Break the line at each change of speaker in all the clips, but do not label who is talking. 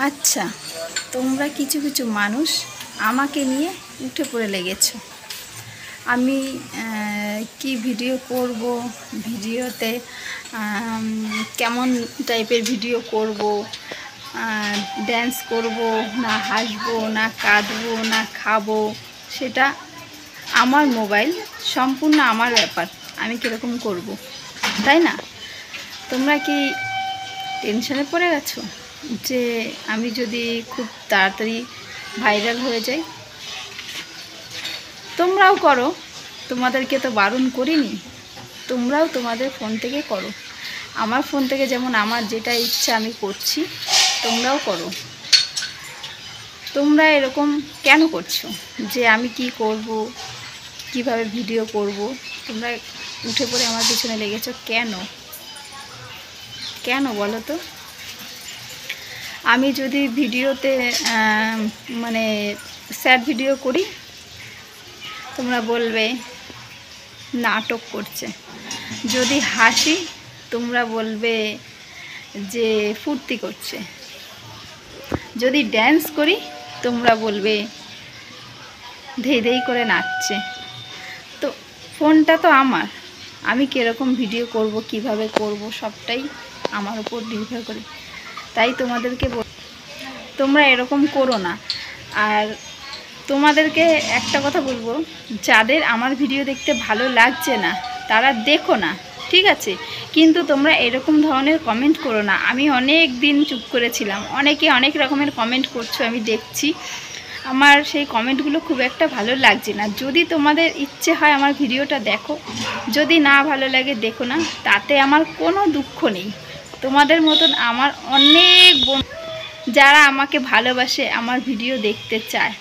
আচ্ছা, তোমরা কিছু কিছু মানুষ আমাকে নিয়ে উঠে পড়ে লেগেছো। আমি কি ভিডিও করব, ভিডিওতে কেমন টাইপের ভিডিও করব, ড্যান্স করব না হাসবো না কাঁদবো না খাবো, সেটা আমার মোবাইল, সম্পূর্ণ আমার ব্যাপার। আমি কীরকম করব, তাই না? তোমরা কি টেনশনে পড়ে গেছো যে আমি যদি খুব তাড়াতাড়ি ভাইরাল হয়ে যাই? তোমরাও করো, তোমাদেরকে তো বারণ করিনি। তোমরাও তোমাদের ফোন থেকে করো। আমার ফোন থেকে যেমন আমার যেটা ইচ্ছা আমি করছি, তোমরাও করো। তোমরা এরকম কেন করছো যে আমি কি করব, কিভাবে ভিডিও করব? তোমরা উঠে পড়ে আমার পিছনে লেগেছো কেন? কেন বলো তো? আমি যদি ভিডিওতে মানে স্যাড ভিডিও করি, তোমরা বলবে নাটক করছে। যদি হাসি, তোমরা বলবে যে ফুর্তি করছে। যদি ড্যান্স করি, তোমরা বলবে ধেই ধেই করে নাচছে। তো ফোনটা তো আমার, আমি কীরকম ভিডিও করব, কিভাবে করব, সবটাই আমার উপর নির্ভর করে। তাই তোমাদেরকে তোমরা এরকম করো না। আর তোমাদেরকে একটা কথা বলবো, যাদের আমার ভিডিও দেখতে ভালো লাগছে না তারা দেখো না, ঠিক আছে? কিন্তু তোমরা এরকম ধরনের কমেন্ট করো না। আমি অনেক দিন চুপ করেছিলাম, অনেকে অনেক রকমের কমেন্ট করছো, আমি দেখছি। আমার সেই কমেন্টগুলো খুব একটা ভালো লাগছে না। যদি তোমাদের ইচ্ছে হয় আমার ভিডিওটা দেখো, যদি না ভালো লাগে দেখো না, তাতে আমার কোনো দুঃখ নেই। তোমাদের মতন আমার অনেক যারা আমাকে ভালোবাসে, আমার ভিডিও দেখতে চায়,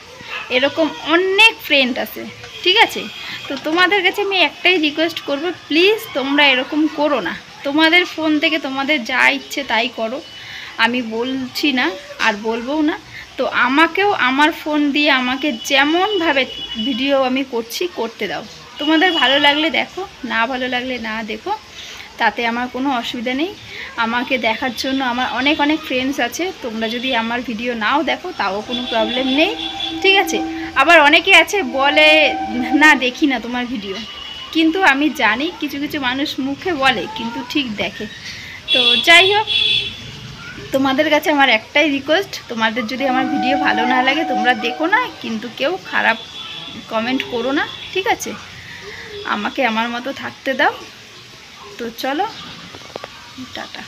এরকম অনেক ফ্রেন্ড আছে, ঠিক আছে? তো তোমাদের কাছে আমি একটাই রিকোয়েস্ট করব, প্লিজ তোমরা এরকম করো না। তোমাদের ফোন থেকে তোমাদের যা ইচ্ছে তাই করো, আমি বলছি না আর বলবও না। তো আমাকেও আমার ফোন দিয়ে আমাকে যেমনভাবে ভিডিও আমি করছি করতে দাও। তোমাদের ভালো লাগলে দেখো, না ভালো লাগলে না দেখো, তাতে আমার কোনো অসুবিধা নেই। আমাকে দেখার জন্য আমার অনেক অনেক ফ্রেন্ডস আছে। তোমরা যদি আমার ভিডিও নাও দেখো তাও কোনো প্রবলেম নেই, ঠিক আছে? আবার অনেকে আছে বলে না দেখি না তোমার ভিডিও, কিন্তু আমি জানি কিছু কিছু মানুষ মুখে বলে কিন্তু ঠিক দেখে। তো যাই হোক, তোমাদের কাছে আমার একটাই রিকোয়েস্ট, তোমাদের যদি আমার ভিডিও ভালো না লাগে তোমরা দেখো না, কিন্তু কেউ খারাপ কমেন্ট করো না, ঠিক আছে? আমাকে আমার মতো থাকতে দাও। তো চলো, টাটা।